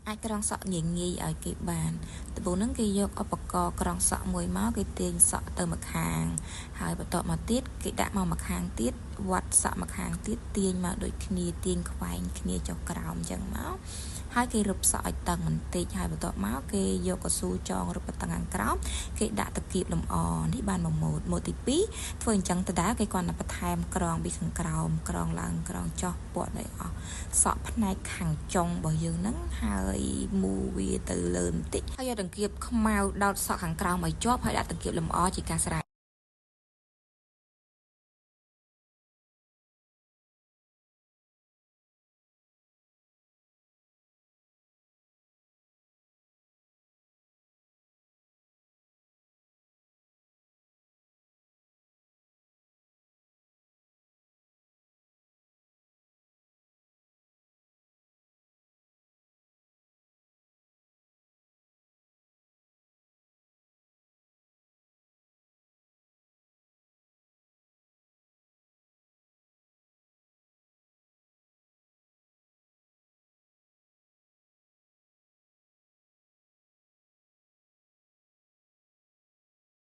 អាចក្រងសក់ងាយងាយឲ្យគេបានដំបូងហ្នឹងគេយកឧបករណ៍ក្រងសក់មួយមកគេទាញសក់ទៅម្ខាងហើយបន្ទាប់មកទៀតគេដាក់មកម្ខាងទៀតវត្តសក់ម្ខាងទៀតទាញមកដូចគ្នាទាញខ្វែងគ្នាចុះក្រោមអញ្ចឹងមកហើយគេរឹបសក់ឲ្យតឹងបន្តិចហើយបន្ទាប់មកគេយកកស៊ូចងរឹបតឹងខាងក្រោមគេដាក់តគៀបលម្អនេះបានមួយម៉ូតទី2ធ្វើអញ្ចឹងទៅដែរគេគាត់តែបន្ថែមក្រងពីខាងក្រោមក្រងឡើងក្រងចុះពណ៌ឲ្យអស់សក់ផ្នែកខាងចុងរបស់យើងហ្នឹងហើយមូវាទៅលើបន្តិចហើយយកតង្គៀបខ្មៅដោតសក់ខាងក្រោមឲ្យជាប់ហើយដាក់តង្គៀបលម្អជាការស្រេច